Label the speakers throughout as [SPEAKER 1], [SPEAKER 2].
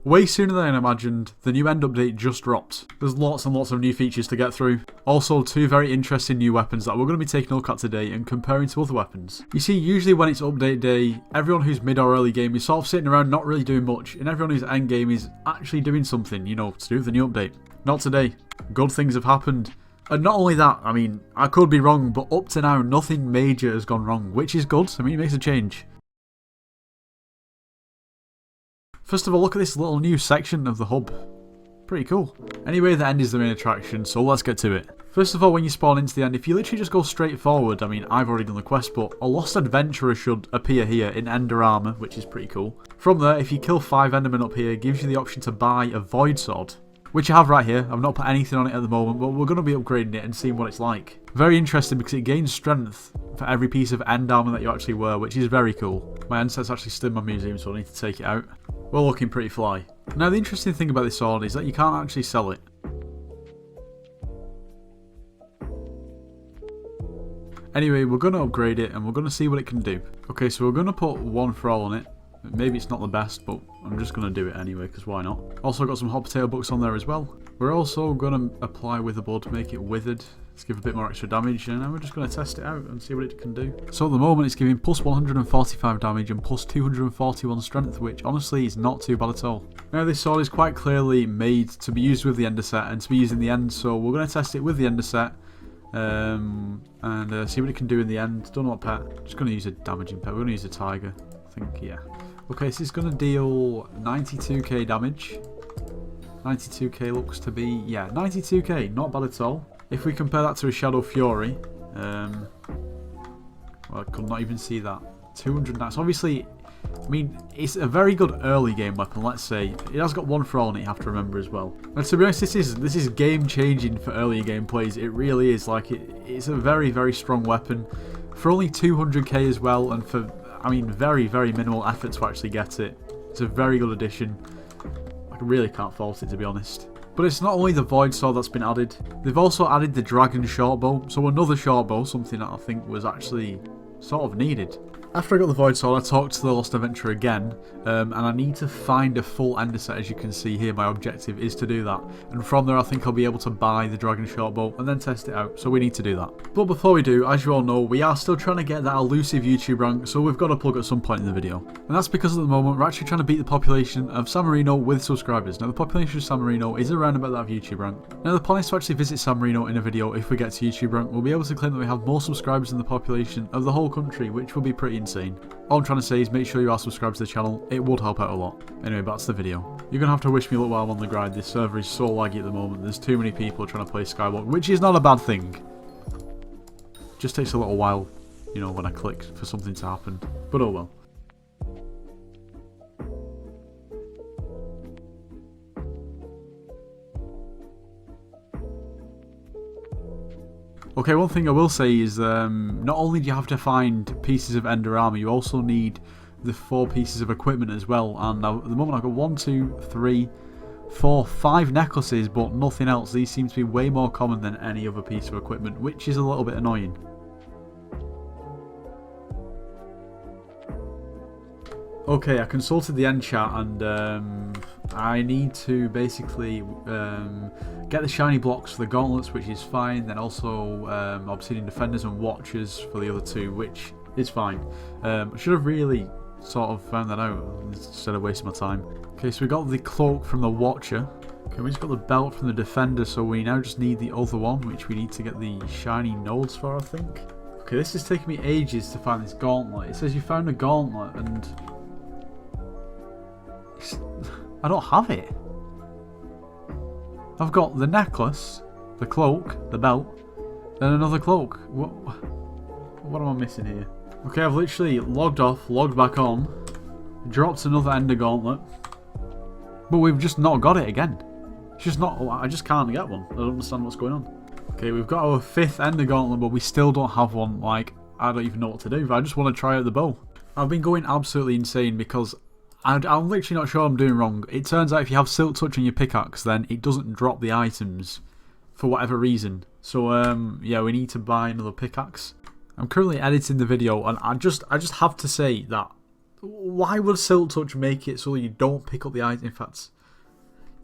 [SPEAKER 1] Way sooner than I imagined, the new end update just dropped. There's lots and lots of new features to get through. Also, 2 very interesting new weapons that we're going to be taking a look at today and comparing to other weapons. You see, usually when it's update day, everyone who's mid or early game is sort of sitting around not really doing much, and everyone who's end game is actually doing something, you know, to do with the new update. Not today. Good things have happened. And not only that, I mean, I could be wrong, but up to now, nothing major has gone wrong, which is good. I mean, it makes a change. First of all, look at this little new section of the hub. Pretty cool. Anyway, the end is the main attraction, so let's get to it. First of all, when you spawn into the end, if you literally just go straight forward, I mean, I've already done the quest, but a lost adventurer should appear here in Ender armor, which is pretty cool. From there, if you kill 5 endermen up here, it gives you the option to buy a void sword, which I have right here. I've not put anything on it at the moment, but we're going to be upgrading it and seeing what it's like. Very interesting because it gains strength for every piece of end armor that you actually wear, which is very cool. My end set's actually still in my museum, so I need to take it out. We're looking pretty fly. Now, the interesting thing about this sword is that you can't actually sell it. Anyway, we're going to upgrade it and we're going to see what it can do. Okay, so we're going to put 1 for all on it. Maybe it's not the best, but I'm just going to do it anyway, because why not? Also got some hot potato books on there as well. We're also going to apply Witherblood to make it withered. Let's give a bit more extra damage, and then we're just going to test it out and see what it can do. So at the moment it's giving plus 145 damage and plus 241 strength, which honestly is not too bad at all. Now this sword is quite clearly made to be used with the ender set and to be used in the end, so we're going to test it with the ender set. And see what it can do in the end. Don't know what pet. Just going to use a damaging pet. We're going to use a tiger. I think, yeah. Okay, so it's going to deal 92k damage. 92k looks to be, yeah, 92k, not bad at all. If we compare that to a Shadow Fury, well, I could not even see that. 200 knocks. Obviously, I mean, it's a very good early game weapon, let's say. It has got 1 for all in it, you have to remember as well. And to be honest, this is game changing for earlier game plays. It really is. Like, it's a very, very strong weapon. For only 200k as well, and for, I mean, very, very minimal effort to actually get it. It's a very good addition. I really can't fault it, to be honest. But it's not only the Void Sword that's been added. They've also added the Dragon Shortbow. So another shortbow, something that I think was actually sort of needed. After I got the Void Sword, I talked to the Lost Adventurer again, and I need to find a full ender set. As you can see here, my objective is to do that. And from there, I think I'll be able to buy the Dragon Shortbow and then test it out, so we need to do that. But before we do, as you all know, we are still trying to get that elusive YouTube rank, so we've got to plug at some point in the video. And that's because at the moment, we're actually trying to beat the population of San Marino with subscribers. Now, the population of San Marino is around about that of YouTube rank. Now, the plan is to actually visit San Marino in a video if we get to YouTube rank. We'll be able to claim that we have more subscribers than the population of the whole country, which will be pretty insane. All I'm trying to say is make sure you are subscribed to the channel. It would help out a lot. Anyway, back to the video. You're going to have to wish me luck while I'm on the grind. This server is so laggy at the moment. There's too many people trying to play Skyblock, which is not a bad thing. Just takes a little while, you know, when I click for something to happen. But oh well. Okay, one thing I will say is not only do you have to find pieces of ender armor, you also need the 4 pieces of equipment as well. And now, at the moment I've got 1, 2, 3, 4, 5 necklaces, but nothing else. These seem to be way more common than any other piece of equipment, which is a little bit annoying. Okay, I consulted the end chat and I need to basically get the shiny blocks for the gauntlets, which is fine. Then also obsidian defenders and watchers for the other 2, which is fine. I should have really sort of found that out instead of wasting my time. Okay, so we got the cloak from the watcher. Okay, we just got the belt from the defender, so we now just need the other one, which we need to get the shiny nodes for, I think. Okay, this is taking me ages to find this gauntlet. It says you found a gauntlet and I don't have it. I've got the necklace, the cloak, the belt, and another cloak. What am I missing here? Okay, I've literally logged off, logged back on, dropped another ender gauntlet, but we've just not got it again. It's just not, I just can't get one. I don't understand what's going on. Okay, we've got our 5th ender gauntlet, but we still don't have one. Like, I don't even know what to do. I just want to try out the bow. I've been going absolutely insane because I'm literally not sure I'm doing wrong. It turns out if you have Silk Touch on your pickaxe, then it doesn't drop the items for whatever reason. So yeah, we need to buy another pickaxe. I'm currently editing the video, and I just have to say that Why would Silk Touch make it so you don't pick up the item? In fact,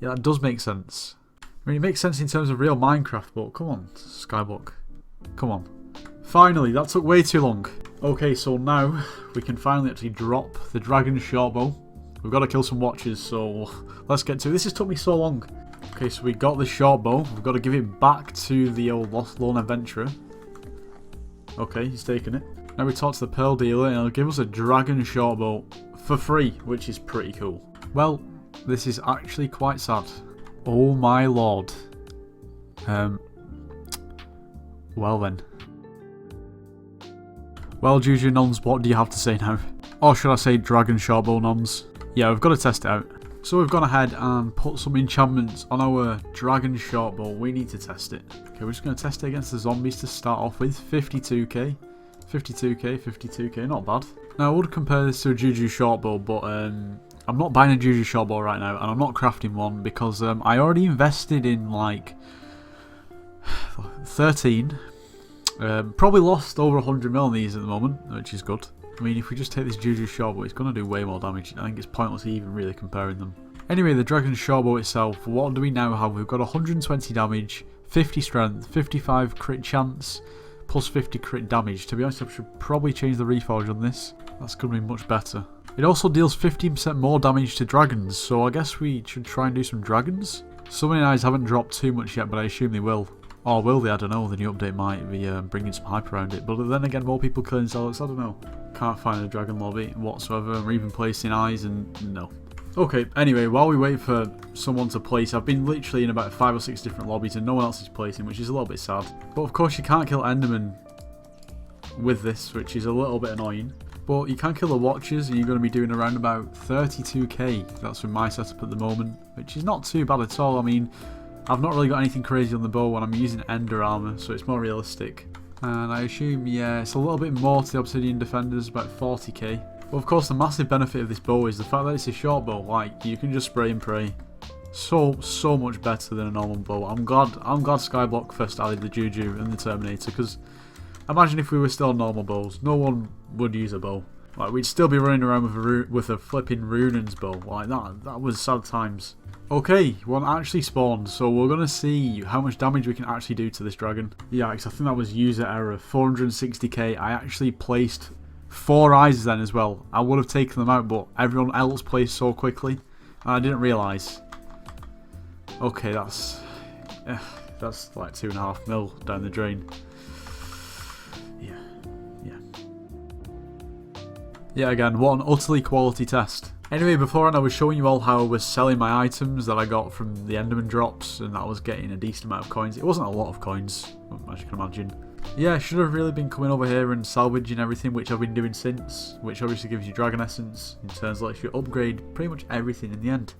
[SPEAKER 1] yeah, that does make sense. I mean, it makes sense in terms of real Minecraft, but come on, Skyblock. Come on. Finally, that took way too long. Okay, so now we can finally actually drop the dragon shortbow. We've got to kill some watchers, so let's get to it. This has took me so long. Okay, so we got the shortbow. We've got to give it back to the old Lost Lone Adventurer. Okay, he's taking it. Now we talk to the Pearl Dealer and he'll give us a dragon shortbow for free, which is pretty cool. Well, this is actually quite sad. Oh my lord. Well then. Well, Juju Nons, what do you have to say now? Or should I say Dragon Shortbow Nons? Yeah, we've got to test it out. So we've gone ahead and put some enchantments on our Dragon Shortbow. We need to test it. Okay, we're just going to test it against the zombies to start off with. 52k. 52k, 52k, not bad. Now, I would compare this to a Juju Shortbow, but I'm not buying a Juju Shortbow right now, and I'm not crafting one because I already invested in like 13. Probably lost over 100 mil on these at the moment, which is good. I mean, if we just take this Juju Shortbow, it's going to do way more damage. I think it's pointless even really comparing them. Anyway, the Dragon Shortbow itself, what do we now have? We've got 120 damage, 50 strength, 55 crit chance, plus 50 crit damage. To be honest, I should probably change the reforge on this. That's going to be much better. It also deals 15% more damage to dragons, so I guess we should try and do some dragons. Summoning Eyes haven't dropped too much yet, but I assume they will. Or will they? I don't know. The new update might be bringing some hype around it. But then again, more people killing Zealots, I don't know. Can't find a dragon lobby whatsoever, or even placing eyes, and no. Okay, anyway, while we wait for someone to place, I've been literally in about 5 or 6 different lobbies and no one else is placing, which is a little bit sad. But of course you can't kill Enderman with this, which is a little bit annoying. But you can kill the Watchers and you're going to be doing around about 32k. That's with my setup at the moment, which is not too bad at all. I mean, I've not really got anything crazy on the bow and I'm using Ender Armour, so it's more realistic. And I assume, yeah, it's a little bit more to the Obsidian Defenders, about 40k. But of course, the massive benefit of this bow is the fact that it's a short bow. Like, you can just spray and pray. So much better than a normal bow. I'm glad Skyblock first added the Juju and the Terminator, because imagine if we were still on normal bows. No one would use a bow. Like, we'd still be running around with a flipping Runan's bow. Like, that was sad times. Okay, one actually spawned, so we're going to see how much damage we can actually do to this dragon. Yikes, I think that was user error. 460k. I actually placed 4 eyes then as well. I would have taken them out, but everyone else placed so quickly, and I didn't realise. Okay, that's like 2.5 mil down the drain. Yeah, again, what an utterly quality test. Anyway, beforehand I was showing you all how I was selling my items that I got from the Enderman drops, and I was getting a decent amount of coins. It wasn't a lot of coins, as you can imagine. Yeah, I should have really been coming over here and salvaging everything, which I've been doing since, which obviously gives you Dragon Essence, in turns lets you upgrade pretty much everything in the end.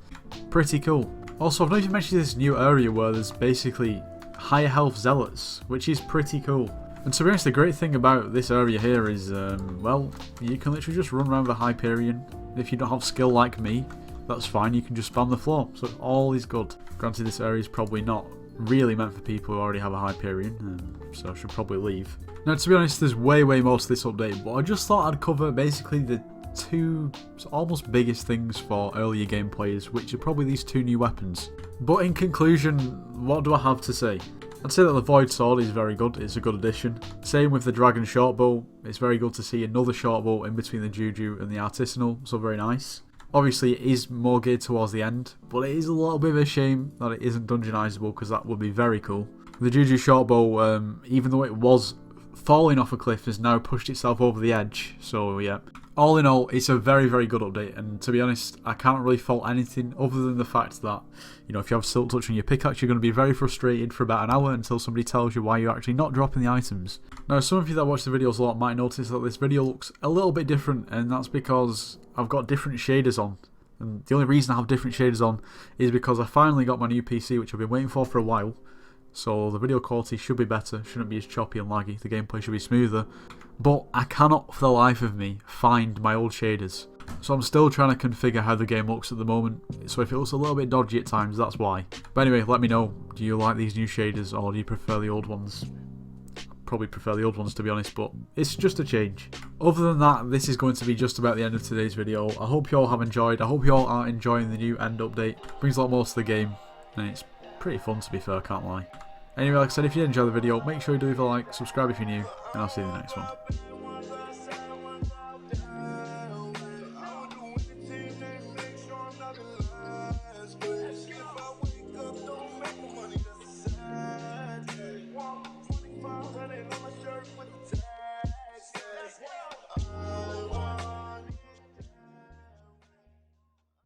[SPEAKER 1] Pretty cool. Also, I've not even mentioned this new area where there's basically higher health Zealots, which is pretty cool. And to be honest, the great thing about this area here is, well, you can literally just run around with a Hyperion. If you don't have skill like me, that's fine, you can just spam the floor, so all is good. Granted, this area is probably not really meant for people who already have a Hyperion, so I should probably leave. Now, to be honest, there's way more to this update, but I just thought I'd cover basically the 2 almost biggest things for earlier game players, which are probably these 2 new weapons. But in conclusion, what do I have to say? I'd say that the Void Sword is very good, it's a good addition. Same with the Dragon Shortbow, it's very good to see another shortbow in between the Juju and the Artisanal, so very nice. Obviously it is more geared towards the end, but it is a little bit of a shame that it isn't dungeonizable, because that would be very cool. The Juju Shortbow, even though it was falling off a cliff, has now pushed itself over the edge, so yeah. All in all, it's a very good update, and to be honest, I can't really fault anything other than the fact that, you know, if you have Silk Touch on your pickaxe, you're going to be very frustrated for about an hour until somebody tells you why you're actually not dropping the items. Now, some of you that watch the videos a lot might notice that this video looks a little bit different, and that's because I've got different shaders on. And the only reason I have different shaders on is because I finally got my new PC, which I've been waiting for a while. So the video quality should be better, shouldn't be as choppy and laggy, the gameplay should be smoother. But I cannot for the life of me find my old shaders. So I'm still trying to configure how the game looks at the moment. So if it looks a little bit dodgy at times, that's why. But anyway, let me know, do you like these new shaders or do you prefer the old ones? probably prefer the old ones, to be honest, but it's just a change. Other than that, this is going to be just about the end of today's video. I hope you all have enjoyed. I hope you all are enjoying the new end update. Brings a lot more to the game, and it's pretty fun, to be fair, I can't lie. Anyway, like I said, if you enjoyed the video, make sure you do leave a like, subscribe if you're new, and I'll see you in the next one.